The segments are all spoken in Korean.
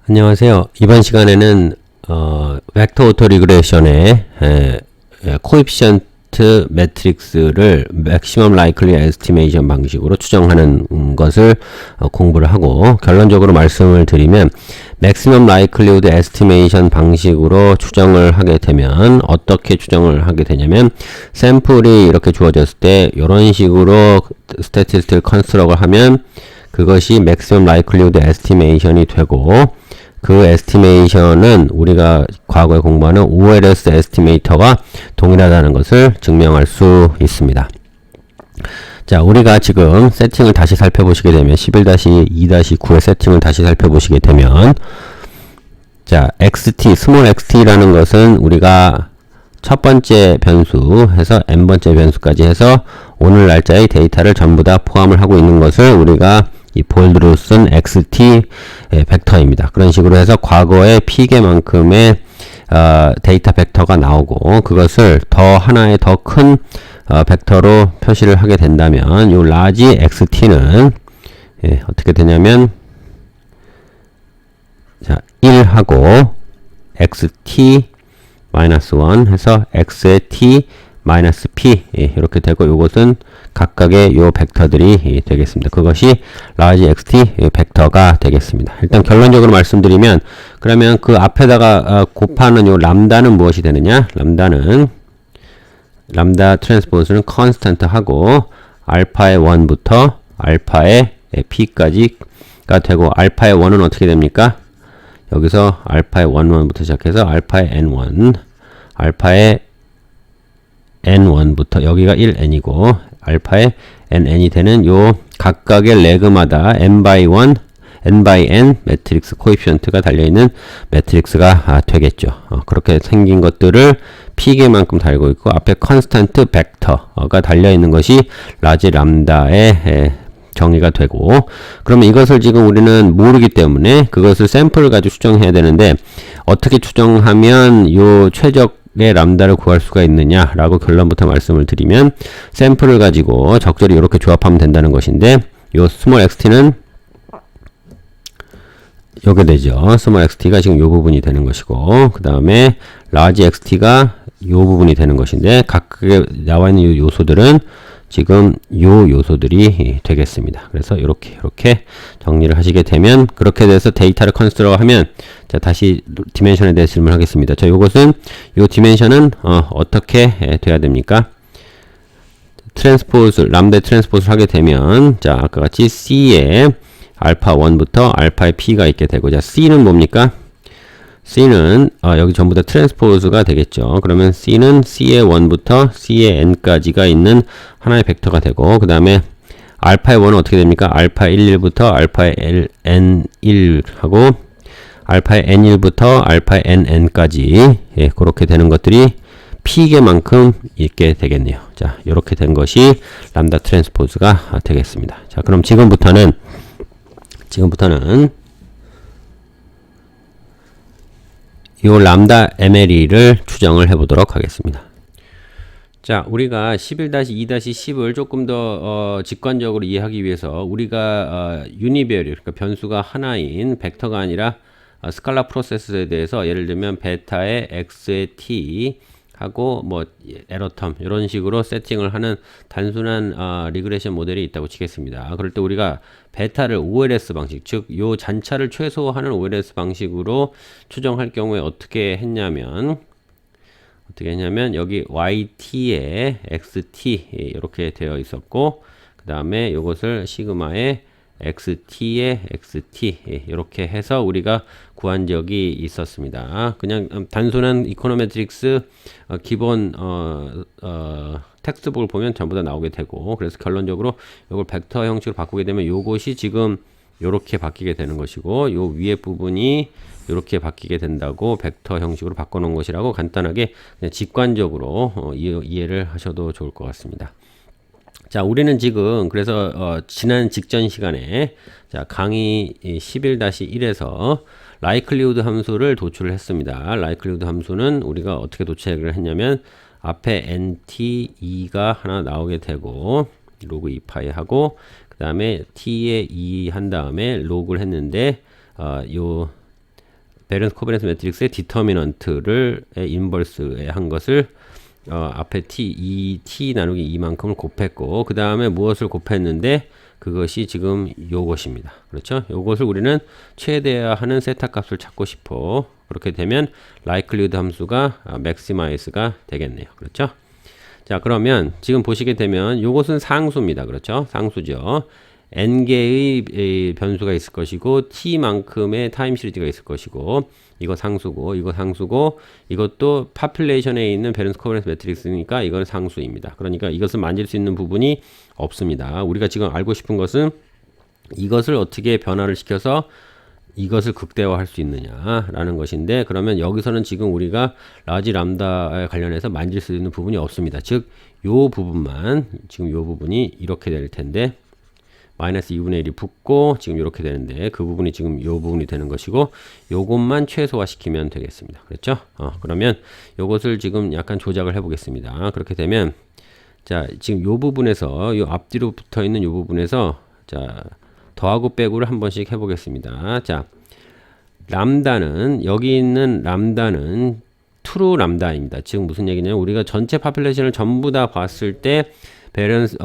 안녕하세요. 이번 시간에는 벡터 오토 리그레션의 코에피션트 매트릭스를 맥시멈 라이클리 에스티메이션 방식으로 추정하는 것을 공부를 하고, 결론적으로 말씀을 드리면 맥시멈 라이클리우드 에스티메이션 방식으로 추정을 하게 되면 어떻게 추정을 하게 되냐면, 샘플이 이렇게 주어졌을 때 이런 식으로 스태티스틱 컨스트럭을 하면 그것이 맥시멈 라이클리우드 에스티메이션이 되고, 그 에스티메이션은 우리가 과거에 공부하는 OLS 에스티메이터와 동일하다는 것을 증명할 수 있습니다. 자, 우리가 지금 세팅을 다시 살펴보시게 되면 11-2-9의 세팅을 다시 살펴보시게 되면, 자, xt, 스몰 xt라는 것은 우리가 첫 번째 변수 해서 n번째 변수까지 해서 오늘 날짜의 데이터를 전부 다 포함을 하고 있는 것을 우리가 이 볼드로 쓴 xt 벡터입니다. 그런 식으로 해서 과거의 p개만큼의 데이터 벡터가 나오고, 그것을 더 하나의 더 큰 벡터로 표시를 하게 된다면 이 라지 xt는 어떻게 되냐면, 자, 1하고 xt -1 해서 x의 t -p 이렇게 되고, 이것은 각각의 요 벡터들이 되겠습니다. 그것이 large xt 벡터가 되겠습니다. 일단 결론적으로 말씀드리면, 그러면 그 앞에다가 곱하는 요 람다는 무엇이 되느냐? 람다 트랜스포즈는 컨스턴트 하고 알파의 1부터 알파의 p까지가 되고, 알파의 1은 어떻게 됩니까? 여기서 알파의 1부터 시작해서 알파의 n1, 알파의 n1부터 여기가 1n이고 알파의 n이 되는 요 각각의 레그마다 n by 1, n by n 매트릭스 코에피션트가 달려있는 매트릭스가 되겠죠. 그렇게 생긴 것들을 p개만큼 달고 있고, 앞에 컨스턴트 벡터가 달려있는 것이 라지 람다의 정의가 되고, 그러면 이것을 지금 우리는 모르기 때문에 그것을 샘플을 가지고 추정해야 되는데, 어떻게 추정하면 요 최적의 람다를 구할 수가 있느냐라고 결론부터 말씀을 드리면, 샘플을 가지고 적절히 이렇게 조합하면 된다는 것인데, 요 스몰 xt는 요게 되죠. 스몰 xt가 지금 요 부분이 되는 것이고, 그 다음에 라지 xt가 요 부분이 되는 것인데, 각각에 나와 있는 요 요소들은 지금 요 요소들이 되겠습니다. 그래서 이렇게 정리를 하시게 되면, 그렇게 돼서 데이터를 컨스트럭 하면, 자, 다시 디멘션에 대해서 질문하겠습니다. 자, 요것은 요 디멘션은 어떻게 돼야 됩니까? 트랜스포즈, 람다 트랜스포즈를 하게 되면, 자, 아까 같이 c에 알파 1부터 알파의 p가 있게 되고, 자, c는 뭡니까? C는 여기 전부 다 트랜스포즈가 되겠죠. 그러면 C는 C의 1부터 C의 n까지가 있는 하나의 벡터가 되고, 그 다음에 알파의 1은 어떻게 됩니까? 알파의 11부터 알파의 n1 하고 알파의 n1부터 알파의 nn까지, 그렇게 되는 것들이 p개만큼 있게 되겠네요. 자, 이렇게 된 것이 람다 트랜스포즈가 되겠습니다. 자, 그럼 지금부터는 요 람다 MLE를 추정을 해보도록 하겠습니다. 자, 우리가 11-2-10을 조금 더 직관적으로 이해하기 위해서 우리가 유니베리, 그러니까 변수가 하나인 벡터가 아니라 스칼라 프로세스에 대해서, 예를 들면 베타의 x의 t 하고 뭐 에러텀 이런 식으로 세팅을 하는 단순한 리그레션 모델이 있다고 치겠습니다. 그럴 때 우리가 베타를 OLS 방식, 즉 요 잔차를 최소화하는 OLS 방식으로 추정할 경우에 어떻게 했냐면 여기 yt에 xt 이렇게 되어 있었고, 그 다음에 요것을 시그마에 xt에 xt 이렇게 해서 우리가 구한 적이 있었습니다. 그냥 단순한 이코노메트릭스 기본 텍스트북을 보면 전부 다 나오게 되고, 그래서 결론적으로 이걸 벡터 형식으로 바꾸게 되면 요것이 지금 요렇게 바뀌게 되는 것이고, 요 위에 부분이 이렇게 바뀌게 된다고 벡터 형식으로 바꿔놓은 것이라고 간단하게 그냥 직관적으로 이해를 하셔도 좋을 것 같습니다. 자, 우리는 지금 그래서 지난 직전 시간에, 자, 강의 11-1에서 라이클리우드 함수를 도출을 했습니다. 라이클리우드 함수는 우리가 어떻게 도출을 했냐면, 앞에 nt2가 하나 나오게 되고 로그 2파이 하고, 그 다음에 t에 2 한 다음에 로그를 했는데 요 베런스 코베런스 매트릭스의 디터미넌트를 인버스에 한 것을 앞에 t 나누기 2만큼을 곱했고 그 다음에 무엇을 곱했는데 그것이 지금 요것입니다. 그렇죠? 요것을 우리는 최대화하는 세타 값을 찾고 싶어. 그렇게 되면 likelihood 함수가 maximize가 되겠네요. 그렇죠? 자, 그러면 지금 보시게 되면 요것은 상수입니다. 그렇죠? 상수죠. n개의 변수가 있을 것이고 t만큼의 타임 시리즈가 있을 것이고 이거 상수고 이거 상수고 이것도 파퓰레이션에 있는 베런스 코베런스 매트릭스니까 이건 상수입니다. 그러니까 이것을 만질 수 있는 부분이 없습니다. 우리가 지금 알고 싶은 것은 이것을 어떻게 변화를 시켜서 이것을 극대화할 수 있느냐라는 것인데 그러면 여기서는 지금 우리가 라지 람다에 관련해서 만질 수 있는 부분이 없습니다. 즉 요 부분만 지금 요 부분이 이렇게 될 텐데 마이너스 2분의 1이 붙고 지금 이렇게 되는데 그 부분이 지금 요 부분이 되는 것이고 요것만 최소화시키면 되겠습니다. 그렇죠? 그러면 요것을 지금 약간 조작을 해 보겠습니다. 그렇게 되면 자 지금 요 부분에서 요 앞뒤로 붙어 있는 요 부분에서 자 더하고 빼고를 한 번씩 해 보겠습니다. 자 람다는 여기 있는 람다는 트루 람다입니다. 즉 무슨 얘기냐면 우리가 전체 파퓰레이션을 전부 다 봤을 때 베런스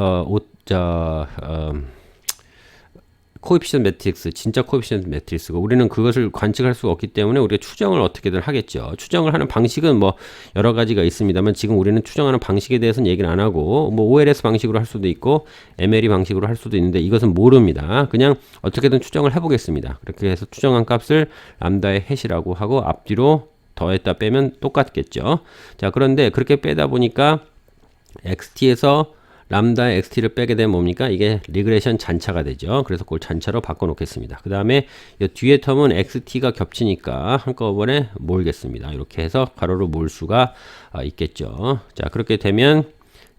코에피션 매트릭스, 진짜 코에피션 매트릭스고 우리는 그것을 관측할 수가 없기 때문에 우리가 추정을 어떻게든 하겠죠. 추정을 하는 방식은 뭐 여러 가지가 있습니다만 지금 우리는 추정하는 방식에 대해서는 얘기를 안 하고 뭐 OLS 방식으로 할 수도 있고 MLE 방식으로 할 수도 있는데 이것은 모릅니다. 그냥 어떻게든 추정을 해보겠습니다. 그렇게 해서 추정한 값을 람다의 햇이라고 하고 앞뒤로 더했다 빼면 똑같겠죠. 자, 그런데 그렇게 빼다 보니까 xt에서 람다의 xt를 빼게 되면 뭡니까? 이게 리그레션 잔차가 되죠. 그래서 그걸 잔차로 바꿔 놓겠습니다. 그 다음에 이 뒤에 텀은 xt가 겹치니까 한꺼번에 몰겠습니다. 이렇게 해서 가로로 몰 수가 있겠죠. 자, 그렇게 되면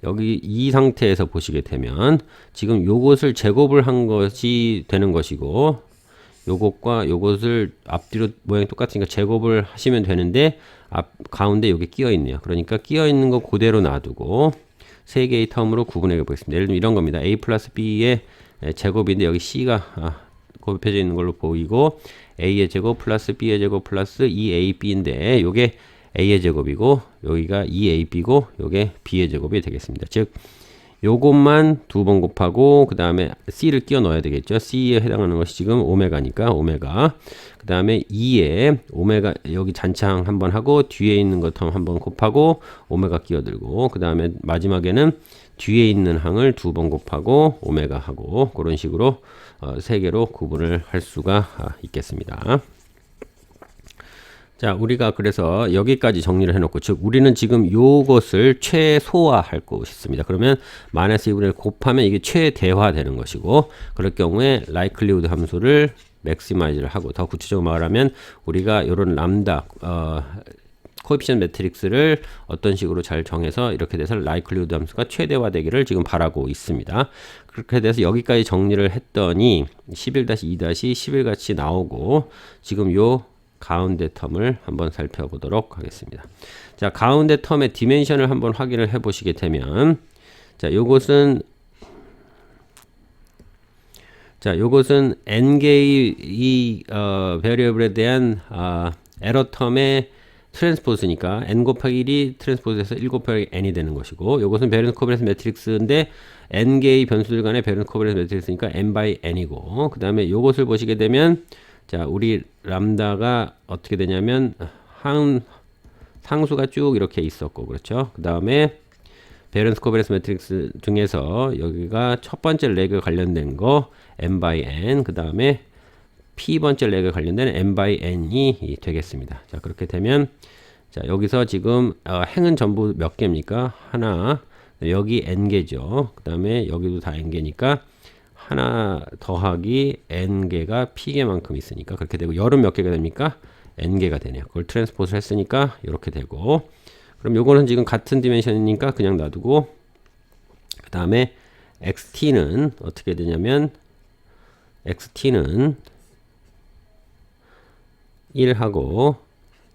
여기 이 상태에서 보시게 되면 지금 요것을 제곱을 한 것이 되는 것이고 요것과 요것을 앞뒤로 모양이 똑같으니까 제곱을 하시면 되는데 가운데 여기 끼어 있네요. 그러니까 끼어 있는 거 그대로 놔두고 세 개의 텀으로 구분해 보겠습니다. 예를 들면 이런 겁니다. a 플러스 b의 제곱인데 여기 c가 곱해져 있는 걸로 보이고 a의 제곱 플러스 b의 제곱 플러스 2ab인데 요게 a의 제곱이고 여기가 2ab고 요게 b의 제곱이 되겠습니다. 즉 요것만 두 번 곱하고 그 다음에 c를 끼워 넣어야 되겠죠. c에 해당하는 것이 지금 오메가니까 오메가 그 다음에 2에 오메가 여기 잔창 한번 하고 뒤에 있는 것 한번 곱하고 오메가 끼워들고 그 다음에 마지막에는 뒤에 있는 항을 두 번 곱하고 오메가 하고 그런 식으로 세 개로 구분을 할 수가 있겠습니다. 자, 우리가 그래서 여기까지 정리를 해놓고, 즉, 우리는 지금 요것을 최소화할 것입니다. 그러면 마이너스 2분의 1 곱하면 이게 최대화 되는 것이고, 그럴 경우에 likelihood 함수를 maximize를 하고, 더 구체적으로 말하면 우리가 요런 람다, 코에피션 매트릭스를 어떤 식으로 잘 정해서 이렇게 돼서 likelihood 함수가 최대화되기를 지금 바라고 있습니다. 그렇게 돼서 여기까지 정리를 했더니 11-2-11 같이 나오고, 지금 요 가운데 텀을 한번 살펴보도록 하겠습니다. 자, 가운데 텀의 디멘션을 한번 확인을 해 보시게 되면 요것은 n개의 이 베리어블에 대한 에러 텀의 트랜스포즈니까 n 곱하기 1이 트랜스포즈해서 1 곱하기 n이 되는 것이고 요것은 베런스 코베런스 매트릭스인데 n개의 변수들 간의 베런스 코베런스 매트릭스니까 n by n이고 그 다음에 요것을 보시게 되면 자, 우리 람다가 어떻게 되냐면 상수가 쭉 이렇게 있었고 그렇죠. 그 다음에 베런스 코베런스 매트릭스 중에서 여기가 첫 번째 레그 관련된 거 n by n 그 다음에 p 번째 레그 관련된 n by n이 되겠습니다. 자, 그렇게 되면 자, 여기서 지금 행은 전부 몇 개입니까? 하나, 여기 n개죠. 그 다음에 여기도 다 n개니까 하나 더하기 n개가 p개만큼 있으니까 그렇게 되고 열은 몇 개가 됩니까? n개가 되네요. 그걸 트랜스포즈를 했으니까 이렇게 되고 그럼 요거는 지금 같은 디멘션이니까 그냥 놔두고 그 다음에 xt는 어떻게 되냐면 xt는 1하고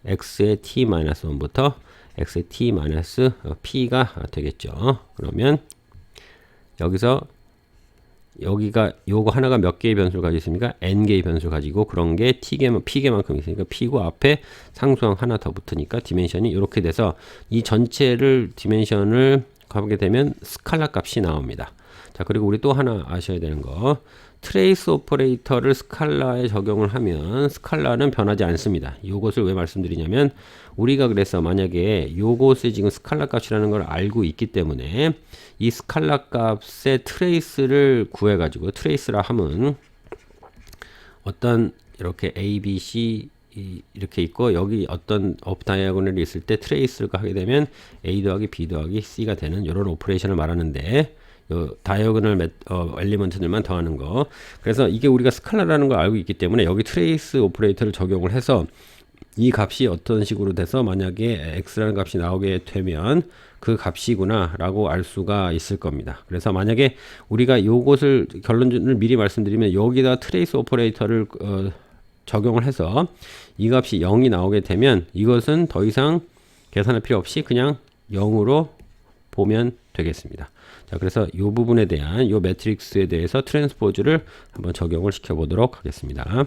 x의 t-1부터 x의 t-p가 되겠죠. 그러면 여기서 여기가 요거 하나가 몇 개의 변수를 가지고 있습니까? n 개의 변수를 가지고 그런 게 p개만큼 있으니까 p고 앞에 상수항 하나 더 붙으니까 디멘션이 이렇게 돼서 이 전체를 디멘션을 가보게 되면 스칼라 값이 나옵니다. 자, 그리고 우리 또 하나 아셔야 되는 거, 트레이스 오퍼레이터를 스칼라에 적용을 하면 스칼라는 변하지 않습니다. 이것을 왜 말씀드리냐면 우리가 그래서 만약에 요것이 지금 스칼라 값이라는 걸 알고 있기 때문에 이 스칼라 값의 트레이스를 구해 가지고, 트레이스라 함은 어떤 이렇게 A, B, C 이렇게 있고 여기 어떤 업 다이아고널이 있을 때 트레이스가 하게 되면 A 더하기 B 더하기 C가 되는 이런 오퍼레이션을 말하는데, 요 다이아고널 엘리먼트들만 더하는 거. 그래서 이게 우리가 스칼라라는 걸 알고 있기 때문에 여기 트레이스 오퍼레이터를 적용을 해서 이 값이 어떤 식으로 돼서 만약에 x라는 값이 나오게 되면 그 값이구나 라고 알 수가 있을 겁니다. 그래서 만약에 우리가 요것을 결론을 미리 말씀드리면 여기다 트레이스 오퍼레이터를 적용을 해서 이 값이 0이 나오게 되면 이것은 더 이상 계산할 필요 없이 그냥 0으로 보면 되겠습니다. 자, 그래서 이 부분에 대한 이 매트릭스에 대해서 트랜스포즈를 한번 적용을 시켜 보도록 하겠습니다.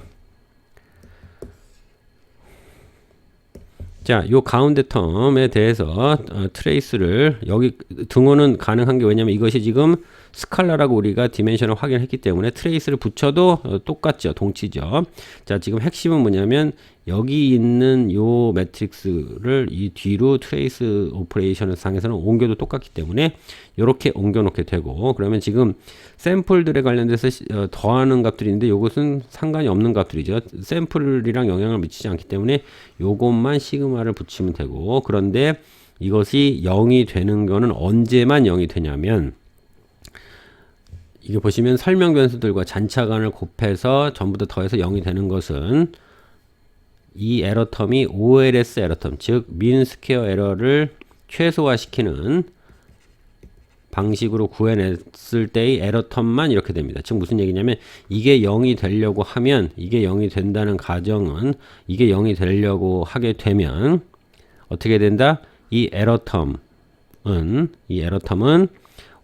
자, 요 가운데 텀에 대해서 트레이스를 여기 등호는 가능한 게 왜냐면 이것이 지금 스칼라라고 우리가 디멘션을 확인했기 때문에 트레이스를 붙여도 똑같죠. 동치죠. 자, 지금 핵심은 뭐냐면 여기 있는 요 매트릭스를 이 뒤로 트레이스 오퍼레이션 상에서는 옮겨도 똑같기 때문에 이렇게 옮겨 놓게 되고, 그러면 지금 샘플들에 관련돼서 더하는 값들이 있는데 요것은 상관이 없는 값들이죠. 샘플이랑 영향을 미치지 않기 때문에 요것만 시그마를 붙이면 되고, 그런데 이것이 0이 되는 거는 언제만 0이 되냐면 이게 보시면 설명 변수들과 잔차간을 곱해서 전부 다 더해서 0이 되는 것은 이 에러 텀이 OLS 에러 텀, 즉 민 스퀘어 에러를 최소화시키는 방식으로 구해냈을 때의 에러 텀만 이렇게 됩니다. 즉 무슨 얘기냐면 이게 0이 되려고 하면, 이게 0이 된다는 가정은 이게 0이 되려고 하게 되면 어떻게 된다? 이 에러 텀은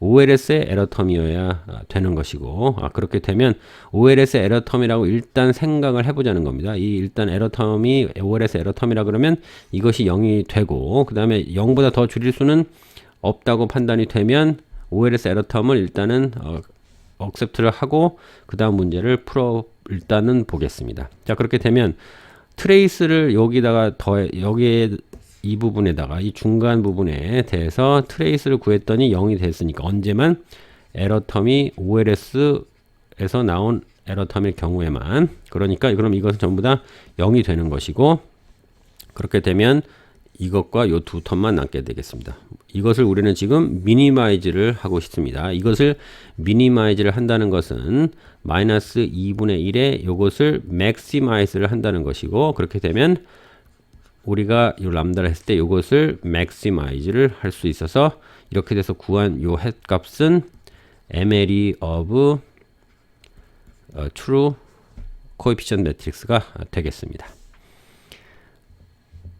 OLS의 에러 텀이어야 되는 것이고, 그렇게 되면 OLS의 에러 텀이라고 일단 생각을 해보자는 겁니다. 이 일단 에러 텀이 OLS의 에러 텀이라 그러면 이것이 0이 되고, 그 다음에 0보다 더 줄일 수는 없다고 판단이 되면 OLS 에러 텀을 일단은 accept를 하고 그 다음 문제를 일단은 보겠습니다. 자, 그렇게 되면 트레이스를 여기다가 여기에 이 부분에다가 이 중간 부분에 대해서 트레이스를 구했더니 0이 됐으니까 언제만 에러 텀이 OLS에서 나온 에러 텀일 경우에만, 그러니까 그럼 이것은 전부 다 0이 되는 것이고, 그렇게 되면 이것과 요 두 텀만 남게 되겠습니다. 이것을 우리는 지금 미니마이즈를 하고 싶습니다. 이것을 미니마이즈를 한다는 것은 마이너스 2분의 1에 이것을 맥시마이즈를 한다는 것이고, 그렇게 되면 우리가 이 람다를 했을 때 이것을 maximize를 할 수 있어서 이렇게 돼서 구한 요 햇 값은 MLE of true coefficient matrix가 되겠습니다.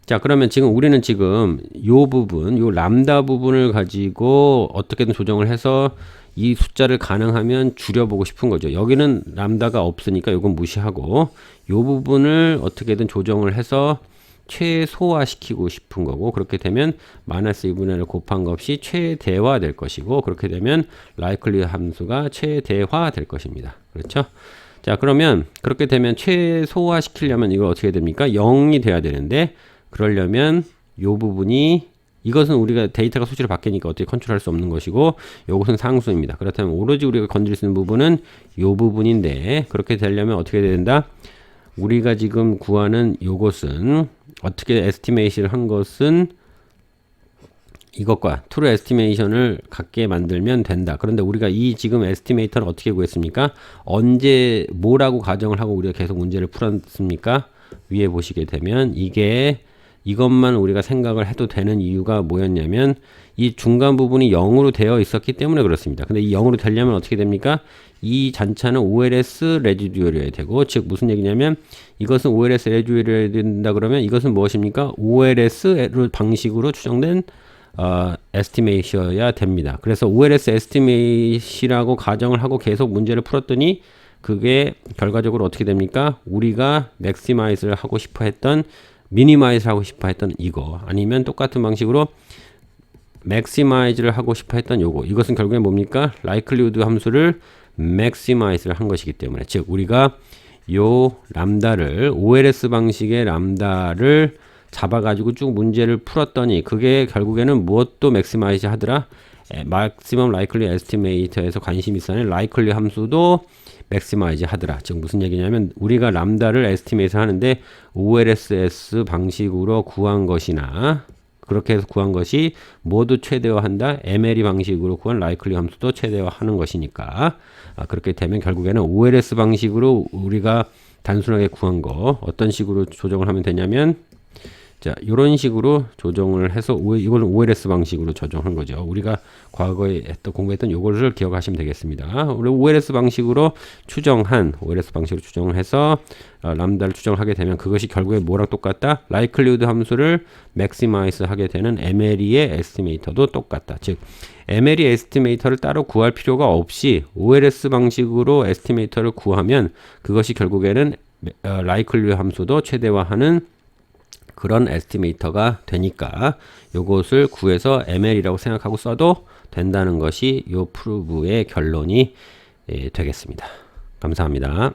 자, 그러면 지금 우리는 지금 요 부분, 요 람다 부분을 가지고 어떻게든 조정을 해서 이 숫자를 가능하면 줄여보고 싶은 거죠. 여기는 람다가 없으니까 이건 무시하고 요 부분을 어떻게든 조정을 해서 최소화시키고 싶은 거고, 그렇게 되면 마이너스 2분의 1을 곱한 값이 최대화 될 것이고, 그렇게 되면 likely 함수가 최대화 될 것입니다. 그렇죠? 자, 그러면 그렇게 되면 최소화 시키려면 이거 어떻게 됩니까? 0이 돼야 되는데, 그러려면 요 부분이, 이것은 우리가 데이터가 수치로 바뀌니까 어떻게 컨트롤할 수 없는 것이고, 요것은 상수입니다. 그렇다면 오로지 우리가 건드릴 수 있는 부분은 요 부분인데, 그렇게 되려면 어떻게 된다? 우리가 지금 구하는 요것은 어떻게 에스티메이션을 한 것은 이것과 트루 에스티메이션을 같게 만들면 된다. 그런데 우리가 이 지금 에스티메이터를 어떻게 구했습니까? 언제 뭐라고 가정을 하고 우리가 계속 문제를 풀었습니까? 위에 보시게 되면 이것만 우리가 생각을 해도 되는 이유가 뭐였냐면 이 중간 부분이 0으로 되어 있었기 때문에 그렇습니다. 근데 이 0으로 되려면 어떻게 됩니까? 이 잔차는 OLS 레지듀얼이어야 되고, 즉 무슨 얘기냐면 이것은 OLS 레지듀얼이어야 된다 그러면 이것은 무엇입니까? OLS 방식으로 추정된 에스티메이셔야 됩니다. 그래서 OLS 에스티메이시라고 가정을 하고 계속 문제를 풀었더니 그게 결과적으로 어떻게 됩니까? 우리가 맥시마이즈를 하고 싶어 했던 미니마이즈를 하고 싶어 했던 이거 아니면 똑같은 방식으로 맥시마이즈를 하고 싶어 했던 요거 이것은 결국엔 뭡니까? likelihood 함수를 맥시마이즈를 한 것이기 때문에 즉 우리가 요 람다를 OLS 방식의 람다를 잡아가지고 쭉 문제를 풀었더니 그게 결국에는 무엇도 맥시마이즈 하더라? maximum likely estimate에서 관심 있어하는 likely 함수도 맥시마이즈 하더라. 즉 무슨 얘기냐면 우리가 람다를 에스티메이트 하는데 OLSS 방식으로 구한 것이나 그렇게 해서 구한 것이 모두 최대화한다. MLE 방식으로 구한 likely 함수도 최대화하는 것이니까 그렇게 되면 결국에는 OLS 방식으로 우리가 단순하게 구한 거 어떤 식으로 조정을 하면 되냐면 자, 이런 식으로 조정을 해서 이거는 OLS 방식으로 조정한 거죠. 우리가 과거에 공부했던 요거를 기억하시면 되겠습니다. 우리 OLS 방식으로 추정해서 람다를 추정하게 되면 그것이 결국에 뭐랑 똑같다? likelihood 함수를 maximize 하게 되는 MLE의 에스티메이터도 똑같다. 즉 MLE 에스티메이터를 따로 구할 필요가 없이 OLS 방식으로 에스티메이터를 구하면 그것이 결국에는 likelihood 함수도 최대화하는 그런 에스티메이터가 되니까 요것을 구해서 ML이라고 생각하고 써도 된다는 것이 요 프루브의 결론이 되겠습니다. 감사합니다.